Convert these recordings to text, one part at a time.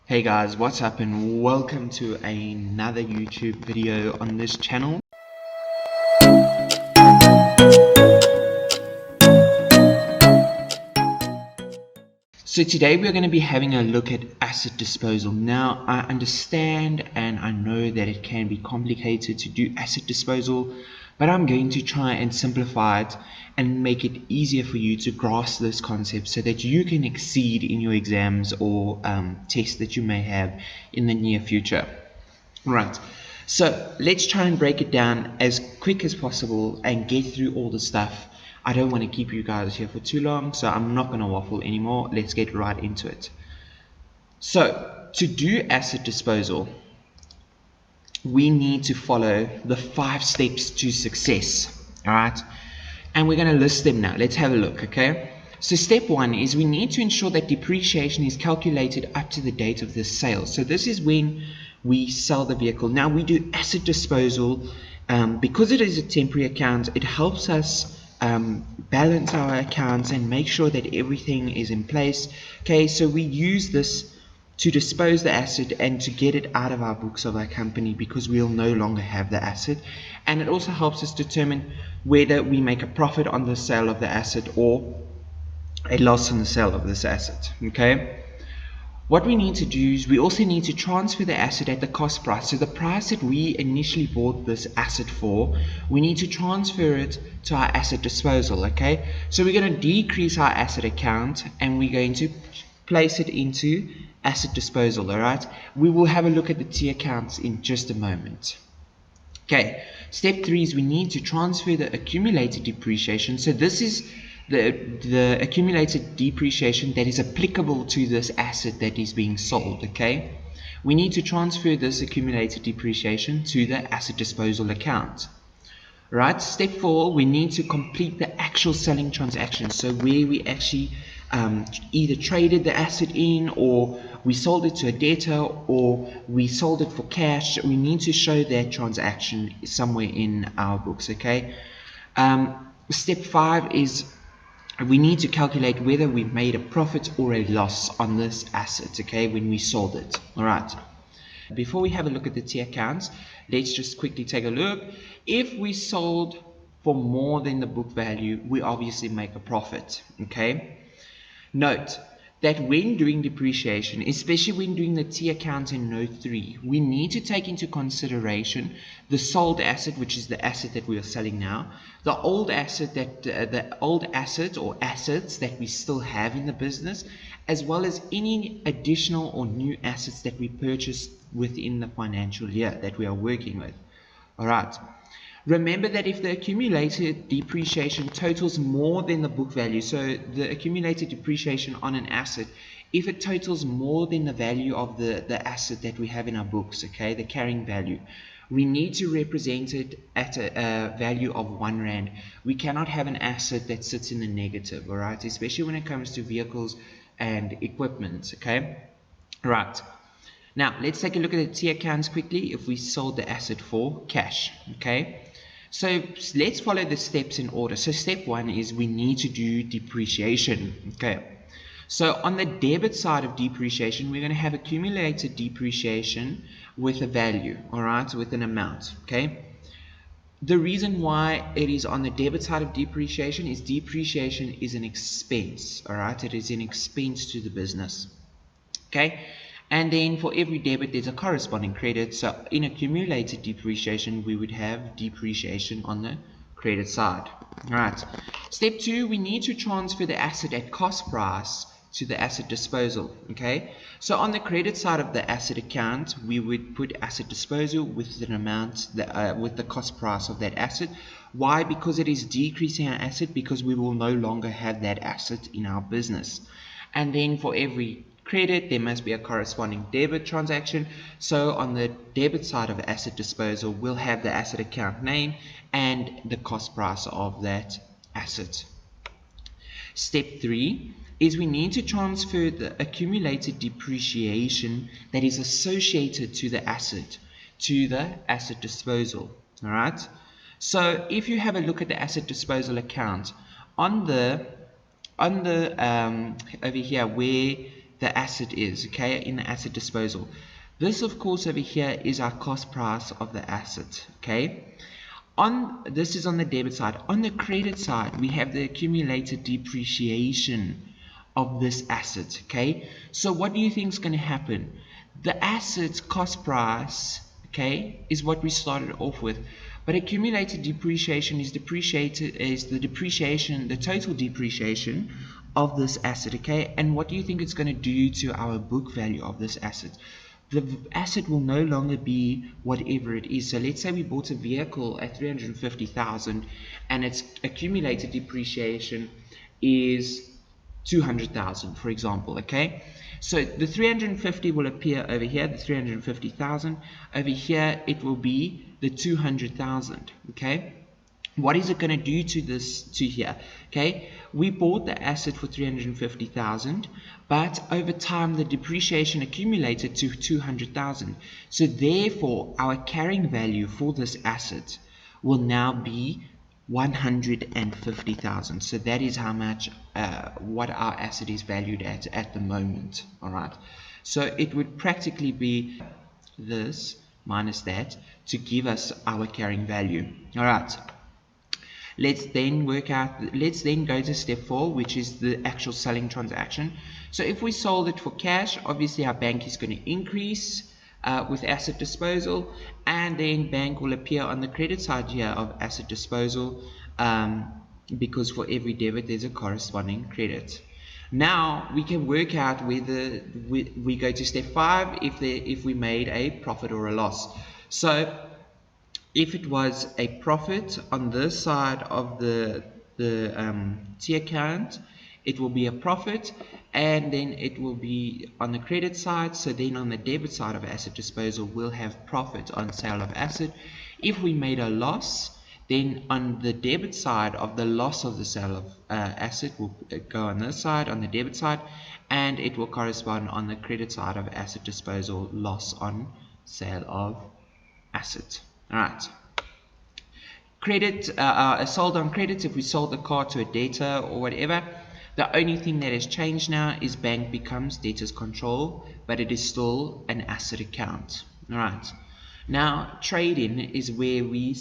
Hey guys, what's up and welcome to another YouTube video on this channel. So today we're going to be having a look at asset disposal. Now I understand and I know that it can be complicated to do asset disposal, but I'm going to try and simplify it and make it easier for you to grasp this concept so that you can exceed in your exams or tests that you may have in the near future. Right, so let's try and break it down as quick as possible and get through all the stuff. I don't want to keep you guys here for too long, so I'm not going to waffle anymore. Let's get right into it. So to do asset disposal, we need to follow the 5 steps to success. All right, and we're going to list them now. Let's have a look. Okay, so step 1 is we need to ensure that depreciation is calculated up to the date of the sale. So this is when we sell the vehicle. Now we do asset disposal because it is a temporary account. It helps us balance our accounts and make sure that everything is in place. Okay, so we use this to dispose the asset and to get it out of our books of our company because we'll no longer have the asset. And it also helps us determine whether we make a profit on the sale of the asset or a loss on the sale of this asset. Okay, what we need to do is we also need to transfer the asset at the cost price. So the price that we initially bought this asset for, we need to transfer it to our asset disposal. Okay, so we're going to decrease our asset account and we're going to place it into asset disposal. All right, we will have a look at the T accounts in just a moment. Okay, step 3 is we need to transfer the accumulated depreciation. So this is the accumulated depreciation that is applicable to this asset that is being sold. Okay, we need to transfer this accumulated depreciation to the asset disposal account. Right, step 4, we need to complete the actual selling transaction. So where we actually either traded the asset in, or we sold it to a debtor, or we sold it for cash. We need to show that transaction somewhere in our books. Okay, step 5 is we need to calculate whether we made a profit or a loss on this asset, okay, when we sold it. All right, before we have a look at the T accounts, let's just quickly take a look. If we sold for more than the book value, we obviously make a profit. Okay, note that when doing depreciation, especially when doing the T account in note 3, we need to take into consideration the sold asset, which is the asset that we are selling now, the old asset or assets that we still have in the business, as well as any additional or new assets that we purchased within the financial year that we are working with. All right, remember that if the accumulated depreciation totals more than the book value, so the accumulated depreciation on an asset, if it totals more than the value of the asset that we have in our books, okay, the carrying value, we need to represent it at a value of 1 rand. We cannot have an asset that sits in the negative, all right, especially when it comes to vehicles and equipment. Okay, right. Now let's take a look at the T accounts quickly. If we sold the asset for cash, okay, so let's follow the steps in order. So step 1 is we need to do depreciation. Okay, so on the debit side of depreciation, we're going to have accumulated depreciation with a value, all right, with an amount. Okay, the reason why it is on the debit side of depreciation is depreciation is an expense. All right, it is an expense to the business. Okay, and then for every debit there's a corresponding credit. So in accumulated depreciation we would have depreciation on the credit side. All right, step 2, we need to transfer the asset at cost price to the asset disposal. Okay, so on the credit side of the asset account we would put asset disposal with an amount that, with the cost price of that asset. Why? Because it is decreasing our asset, because we will no longer have that asset in our business. And then for every credit there must be a corresponding debit transaction. So on the debit side of asset disposal we'll have the asset account name and the cost price of that asset. Step 3 is we need to transfer the accumulated depreciation that is associated to the asset disposal. All right, so if you have a look at the asset disposal account on the over here where the asset is, okay, in the asset disposal. This, of course, over here is our cost price of the asset, okay. This is on the debit side. On the credit side, we have the accumulated depreciation of this asset, okay. So what do you think is going to happen? The asset's cost price, okay, is what we started off with, but accumulated depreciation is the depreciation, the total depreciation of this asset, okay. And what do you think it's going to do to our book value of this asset? The asset will no longer be whatever it is. So let's say we bought a vehicle at 350,000 and its accumulated depreciation is 200,000, for example, okay. So the 350 will appear over here, the 350,000. Over here it will be the 200,000, okay. What is it going to do to this, to here? Okay, we bought the asset for 350,000, but over time the depreciation accumulated to 200,000. So therefore, our carrying value for this asset will now be 150,000. So that is how much what our asset is valued at the moment. All right. So it would practically be this minus that to give us our carrying value. All right. Let's then go to step 4, which is the actual selling transaction. So if we sold it for cash, obviously our bank is going to increase with asset disposal, and then bank will appear on the credit side here of asset disposal, because for every debit there's a corresponding credit. Now we can work out whether we go to step 5 if we made a profit or a loss. So if it was a profit on this side of the T account, it will be a profit, and then it will be on the credit side. So then on the debit side of asset disposal, we'll have profit on sale of asset. If we made a loss, then on the debit side of the loss of the sale of asset will go on this side, on the debit side, and it will correspond on the credit side of asset disposal, loss on sale of asset. Alright. Credit, sold on credit, if we sold the car to a debtor or whatever, the only thing that has changed now is bank becomes debtor's control, but it is still an asset account. Alright. Now, trade-in is where we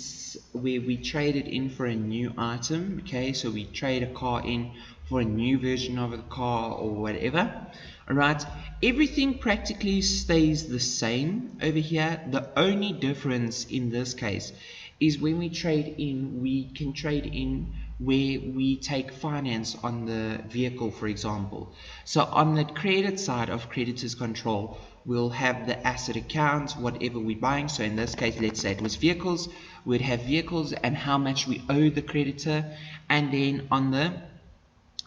trade it in for a new item, okay, so we trade a car in for a new version of a car or whatever. Alright, everything practically stays the same over here. The only difference in this case is when we trade in, we can trade in where we take finance on the vehicle, for example. So on the credit side of creditor's control, we'll have the asset account, whatever we're buying. So in this case, let's say it was vehicles, we'd have vehicles and how much we owe the creditor. And then on the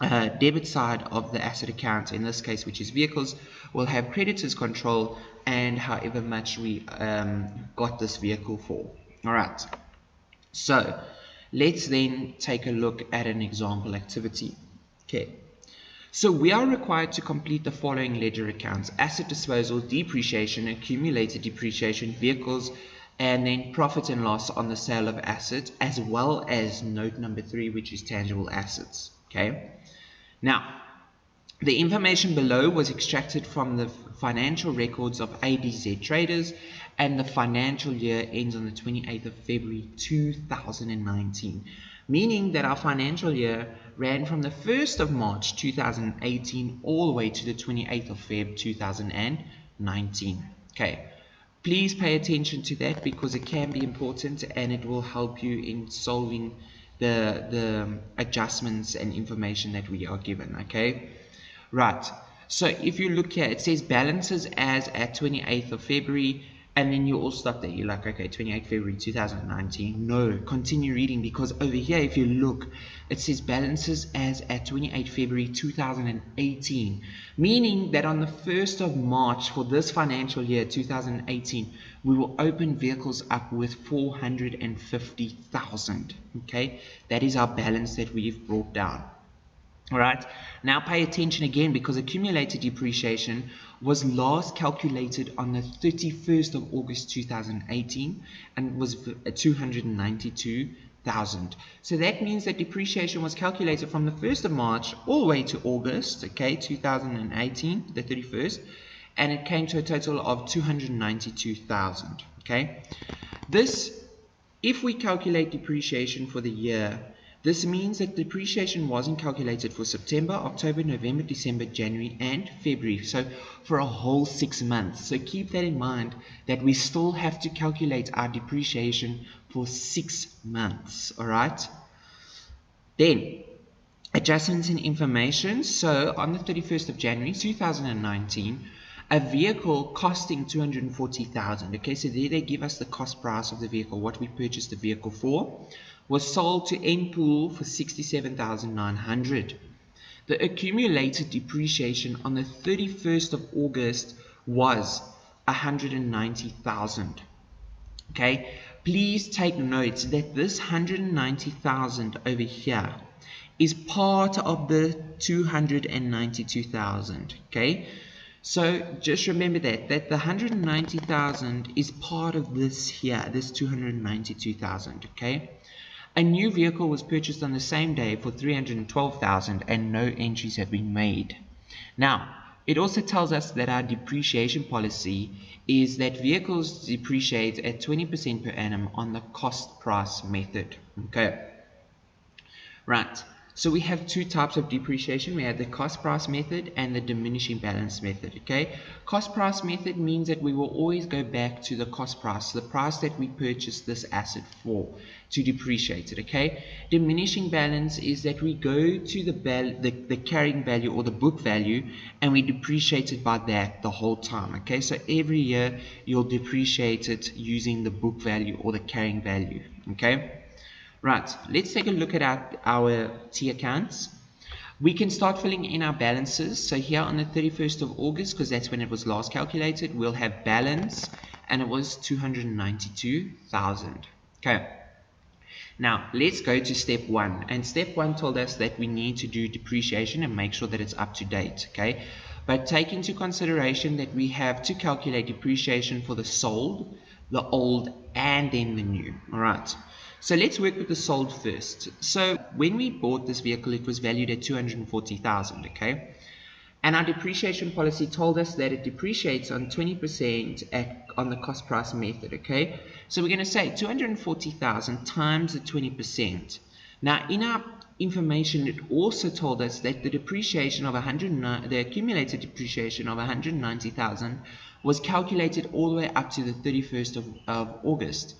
debit side of the asset account, in this case, which is vehicles, we'll have creditor's control and however much we got this vehicle for. Alright, so let's then take a look at an example activity. Okay, so we are required to complete the following ledger accounts: asset disposal, depreciation, accumulated depreciation, vehicles, and then profit and loss on the sale of assets, as well as note number 3, which is tangible assets. Okay, now the information below was extracted from the financial records of ADZ traders, and the financial year ends on the 28th of February 2019, meaning that our financial year ran from the 1st of March 2018 all the way to the 28th of Feb 2019. Okay, please pay attention to that because it can be important and it will help you in solving the adjustments and information that we are given. Okay, right, so if you look here, it says balances as at 28th of February, and then you all stop there. You're like, okay, 28th February 2019. No, continue reading, because over here, if you look, it says balances as at 28th February 2018, meaning that on the 1st of March for this financial year 2018, we will open vehicles up with 450,000. Okay, that is our balance that we've brought down. Alright, now pay attention again, because accumulated depreciation was last calculated on the 31st of August 2018 and was 292 $200,000. So that means that depreciation was calculated from the 1st of March all the way to August, okay, 2018, the 31st, and it came to a total of $292,000, okay. This, if we calculate depreciation for the year, this means that depreciation wasn't calculated for September, October, November, December, January, and February. So for a whole 6 months. So keep that in mind, that we still have to calculate our depreciation for 6 months. Alright? Then, adjustments in information. So on the 31st of January 2019, a vehicle costing $240,000. Okay, so there they give us the cost price of the vehicle, what we purchased the vehicle for, was sold to NPool for $67,900. The accumulated depreciation on the 31st of August was $190,000. Okay, please take note that this $190,000 over here is part of the $292,000. Okay, so just remember that the $190,000 is part of this here, this $292,000. Okay. A new vehicle was purchased on the same day for $312,000 and no entries have been made. Now, it also tells us that our depreciation policy is that vehicles depreciate at 20% per annum on the cost price method. Okay. Right. So we have two types of depreciation. We have the cost price method and the diminishing balance method. Okay, cost price method means that we will always go back to the cost price, the price that we purchased this asset for, to depreciate it. Okay, diminishing balance is that we go to the carrying value or the book value and we depreciate it by that the whole time. Okay, so every year you'll depreciate it using the book value or the carrying value. Okay. Right, let's take a look at our T accounts. We can start filling in our balances. So here on the 31st of August, because that's when it was last calculated, we'll have balance, and it was $292,000. Okay. Now, let's go to step 1. And step 1 told us that we need to do depreciation and make sure that it's up to date. Okay. But take into consideration that we have to calculate depreciation for the sold, the old, and then the new. All right. So let's work with the sold first. So when we bought this vehicle, it was valued at $240,000, okay? And our depreciation policy told us that it depreciates on 20% on the cost price method, okay? So we're going to say $240,000 times the 20%. Now in our information, it also told us that the depreciation of the accumulated depreciation of $190,000 was calculated all the way up to the 31st of August.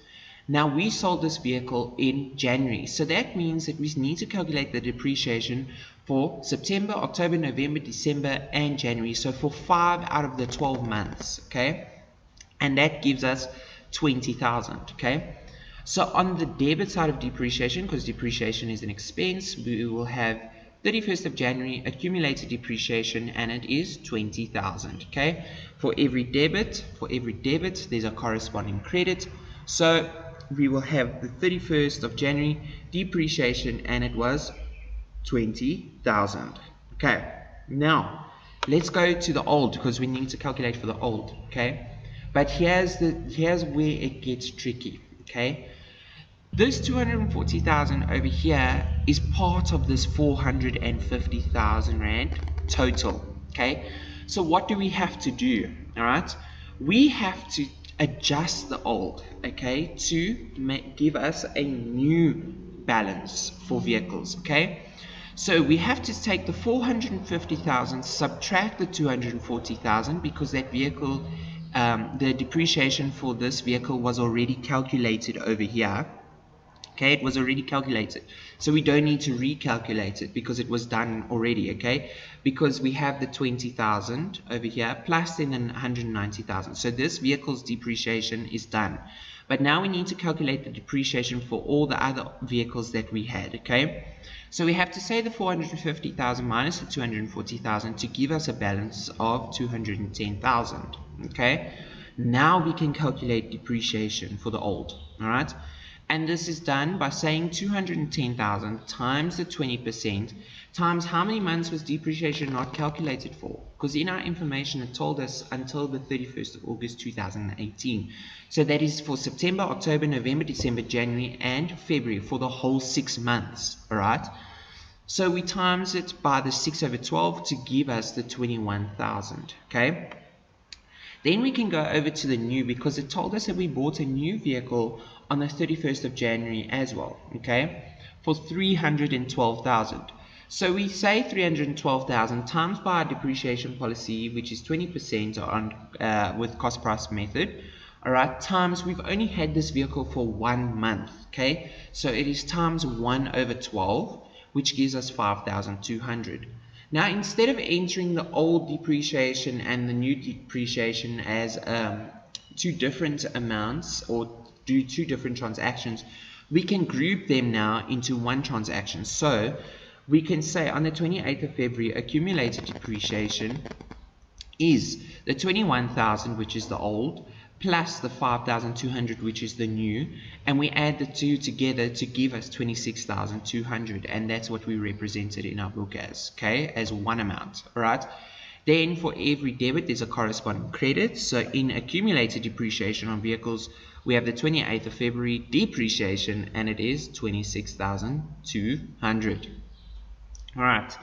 Now we sold this vehicle in January, so that means that we need to calculate the depreciation for September, October, November, December, and January. So for 5 out of the 12 months, okay? And that gives us $20,000, okay? So on the debit side of depreciation, because depreciation is an expense, we will have 31st of January accumulated depreciation, and it is $20,000, okay? For every debit, there's a corresponding credit. So we will have the 31st of January depreciation, and it was $20,000. Okay, now let's go to the old, because we need to calculate for the old. Okay, but here's where it gets tricky. Okay, this 240,000 over here is part of this 450,000 rand total. Okay, so what do we have to do? All right, we have to adjust the old, okay, to give us a new balance for vehicles. Okay, so we have to take the 450,000, subtract the 240,000, because that vehicle, the depreciation for this vehicle was already calculated over here. Okay, it was already calculated, so we don't need to recalculate it because it was done already. Okay, because we have the 20,000 over here plus then 190,000, so this vehicle's depreciation is done. But now we need to calculate the depreciation for all the other vehicles that we had. Okay, so we have to say the 450,000 minus the 240,000 to give us a balance of 210,000. Okay, now we can calculate depreciation for the old. All right. And this is done by saying 210,000 times the 20% times how many months was depreciation not calculated for? Because in our information it told us until the 31st of August 2018. So that is for September, October, November, December, January, and February, for the whole 6 months. Alright? So we times it by the 6 over 12 to give us the 21,000. Okay? Then we can go over to the new, because it told us that we bought a new vehicle on the 31st of January as well, okay, for 312,000. So we say 312,000 times by our depreciation policy, which is 20% on with cost price method, alright, times we've only had this vehicle for 1 month, okay, so it is times 1 over 12, which gives us 5,200. Now, instead of entering the old depreciation and the new depreciation as two different amounts, or do two different transactions, we can group them now into one transaction. So we can say on the 28th of February, accumulated depreciation is the 21,000, which is the old, plus the 5,200, which is the new, and we add the two together to give us 26,200, and that's what we represented in our book as, okay, as one amount. All right. Then for every debit there's a corresponding credit. So in accumulated depreciation on vehicles, we have the 28th of February depreciation, and it is 26,200. All right.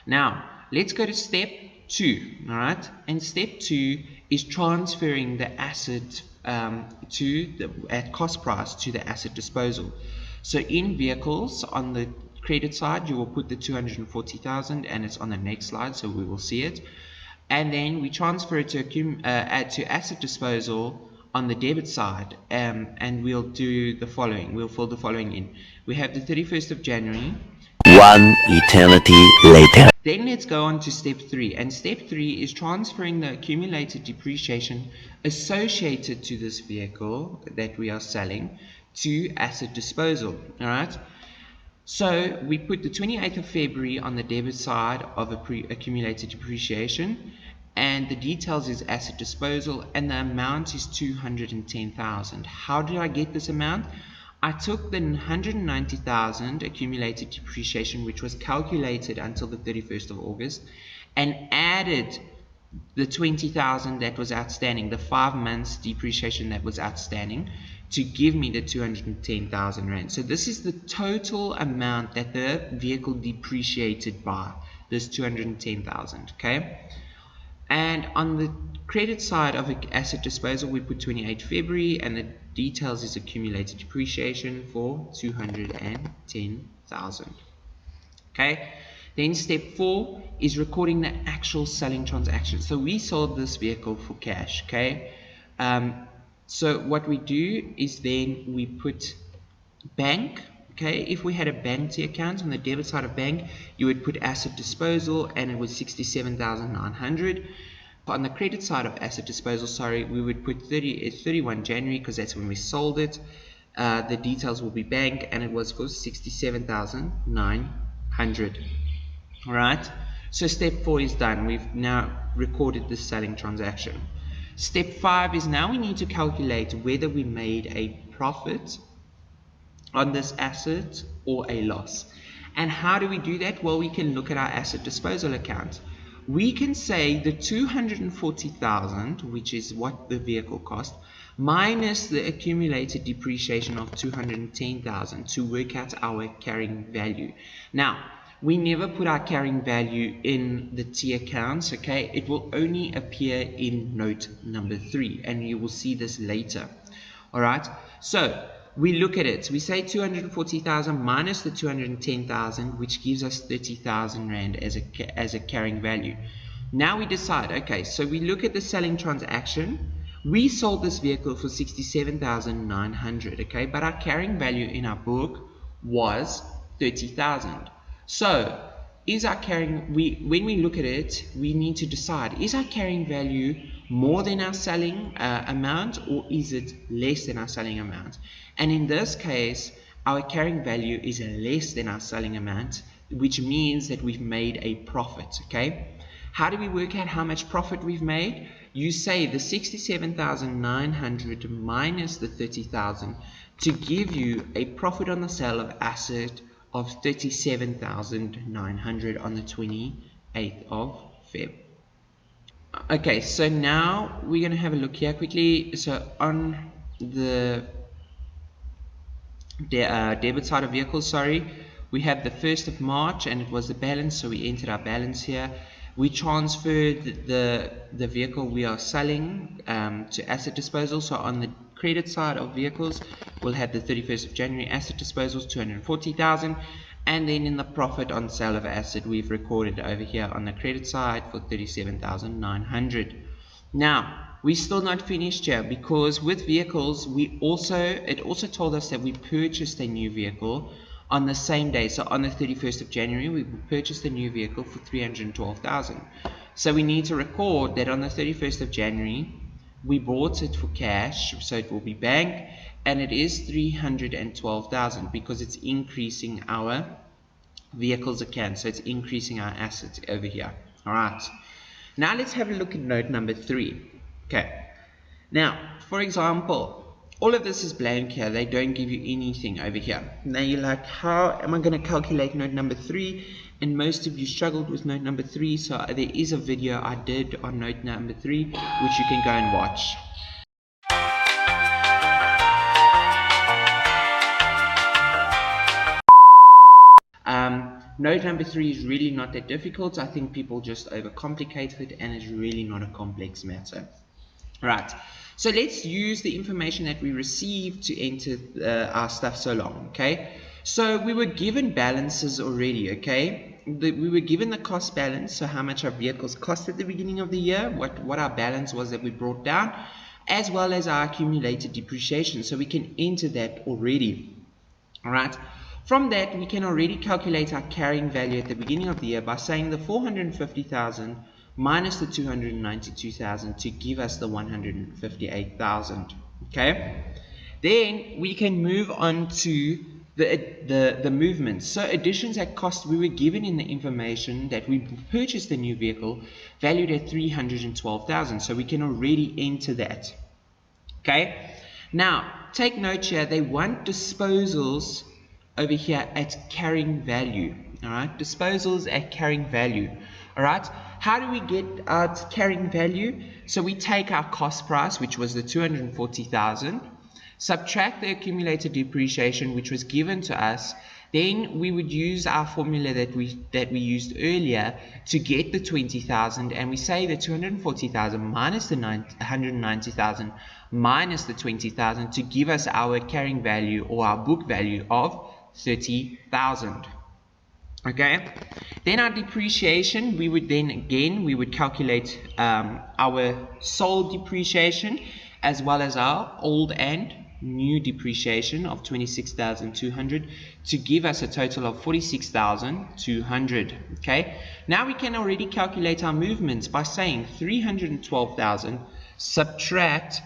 Now let's go to step 2. All right, and step 2 is transferring the asset at cost price to the asset disposal. So in vehicles, on the credit side, you will put the 240,000, and it's on the next slide, so we will see it. And then we transfer it to asset disposal on the debit side, and we'll do the following. We'll fill the following in. We have the 31st of January. One eternity later. Then let's go on to step 3, and step 3 is transferring the accumulated depreciation associated to this vehicle that we are selling to asset disposal. Alright, so we put the 28th of February on the debit side of accumulated depreciation, and the details is asset disposal, and the amount is 210,000. How did I get this amount? I took the 190,000 accumulated depreciation, which was calculated until the 31st of August, and added the 20,000 that was outstanding, the 5 months depreciation that was outstanding, to give me the 210,000 rand. So this is the total amount that the vehicle depreciated by, this 210,000, okay? And on the credit side of asset disposal, we put 28 February, and the details is accumulated depreciation for 210,000. Okay. Then step 4 is recording the actual selling transaction. So we sold this vehicle for cash. Okay. So what we do is then we put bank. Okay, if we had a bank account on the debit side of bank, you would put asset disposal, and it was 67,900. On the credit side of asset disposal, sorry, we would put 31 January, because that's when we sold it. The details will be bank, and it was for 67,900. All right, so step 4 is done. We've now recorded the selling transaction. Step 5 is now we need to calculate whether we made a profit on this asset or a loss. And how do we do that? Well, we can look at our asset disposal account. We can say the 240,000, which is what the vehicle cost, minus the accumulated depreciation of 210,000 to work out our carrying value. Now, we never put our carrying value in the T accounts, okay? It will only appear in note number 3, and you will see this later. All right, so we look at it. We say 240,000 minus the 210,000, which gives us 30,000 rand as a carrying value. Now we decide, okay, so we look at the selling transaction. We sold this vehicle for 67,900, okay, but our carrying value in our book was 30,000. So is our carrying, when we look at it, we need to decide, is our carrying value more than our selling amount, or is it less than our selling amount? And in this case, our carrying value is less than our selling amount, which means that we've made a profit, okay? How do we work out how much profit we've made? you say the 67,900 minus the 30,000 to give you a profit on the sale of asset of 37,900 on the 28th of Feb. Okay, so now we're going to have a look here quickly. So on the debit side of vehicles, we have the 1st of March and it was the balance, so we entered our balance here. We transferred the vehicle we are selling to asset disposal. So on the credit side of vehicles, we'll have the 31st of January asset disposals, 240,000, and then in the profit on sale of asset, we've recorded over here on the credit side for 37,900. Now, we're still not finished here, because with vehicles, it also told us that we purchased a new vehicle on the same day. So on the 31st of January, we purchased a new vehicle for 312,000. So we need to record that on the 31st of January, we bought it for cash, so it will be bank, and it is 312,000 because it's increasing our vehicles account. So it's increasing our assets over here. All right. Now let's have a look at note number 3. Okay. Now, for example, all of this is blank here. They don't give you anything over here. Now you're like, how am I going to calculate note number 3? And most of you struggled with note number 3. So there is a video I did on note number 3, which you can go and watch. Note number 3 is really not that difficult. I think people just overcomplicate it, and it's really not a complex matter. Right, so let's use the information that we received to enter our stuff so long, okay? So we were given balances already, okay? We were given the cost balance, so how much our vehicles cost at the beginning of the year, what our balance was that we brought down, as well as our accumulated depreciation, so we can enter that already, all right? From that, we can already calculate our carrying value at the beginning of the year by saying the 450,000 minus the 292,000 to give us the 158,000. Okay, then we can move on to the movements. So additions at cost, we were given in the information that we purchased a new vehicle valued at 312,000. So we can already enter that. Okay, now take note here, they want disposals over here at carrying value. All right, disposals at carrying value. All right, how do we get our carrying value? So we take our cost price, which was the 240,000, subtract the accumulated depreciation, which was given to us. Then we would use our formula that we used earlier to get the 20,000, and we say the 240,000 minus the 190,000 minus the 20,000 to give us our carrying value, or our book value, of 30,000. Okay, then our depreciation, we would calculate our sold depreciation as well as our old and new depreciation of 26,200 to give us a total of 46,200. Okay, now we can already calculate our movements by saying 312,000 subtract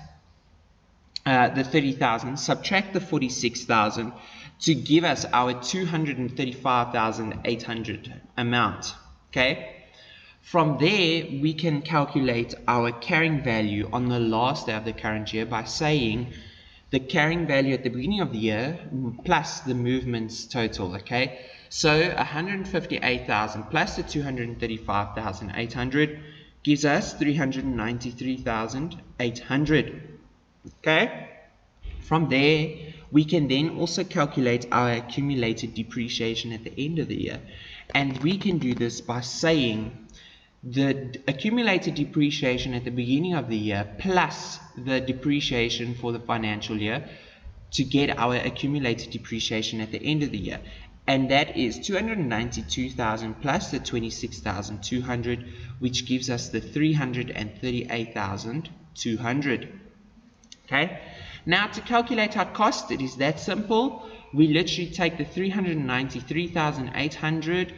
the 30,000, subtract the 46,000 to give us our 235,800 amount. Okay, from there we can calculate our carrying value on the last day of the current year by saying the carrying value at the beginning of the year plus the movements total. Okay, so 158,000 plus the 235,800 gives us 393,800. Okay, from there we can then also calculate our accumulated depreciation at the end of the year, and we can do this by saying the accumulated depreciation at the beginning of the year plus the depreciation for the financial year to get our accumulated depreciation at the end of the year, and that is 292,000 plus the 26,200, which gives us the 338,200. Okay, now to calculate our cost, it is that simple. We literally take the 393,800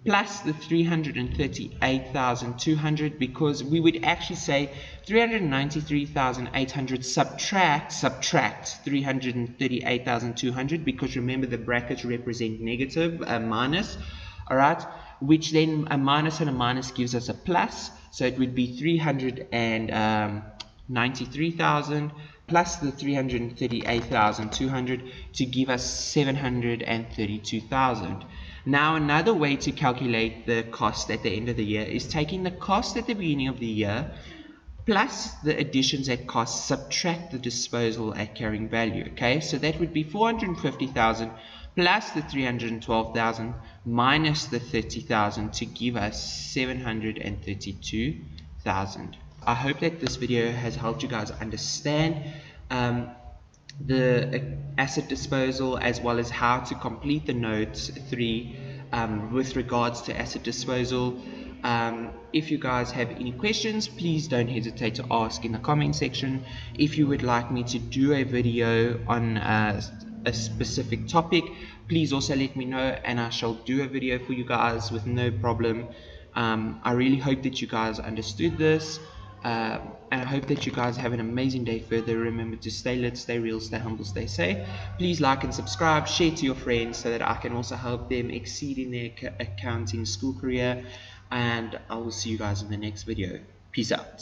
plus the 338,200, because we would actually say 393,800 subtract 338,200, because remember the brackets represent negative, minus. All right, which then a minus and a minus gives us a plus, so it would be 393,000 plus the 338,200 to give us 732,000. Now another way to calculate the cost at the end of the year is taking the cost at the beginning of the year plus the additions at cost, subtract the disposal at carrying value. Okay, so that would be 450,000 plus the 312,000 minus the 30,000 to give us 732,000. I hope that this video has helped you guys understand the asset disposal, as well as how to complete the note 3 with regards to asset disposal. If you guys have any questions, please don't hesitate to ask in the comment section. If you would like me to do a video on a specific topic, please also let me know, and I shall do a video for you guys with no problem. I really hope that you guys understood this, and I hope that you guys have an amazing day further. Remember to stay lit, stay real, stay humble, stay safe. Please like and subscribe, share to your friends so that I can also help them exceed in their accounting school career. And I will see you guys in the next video. Peace out.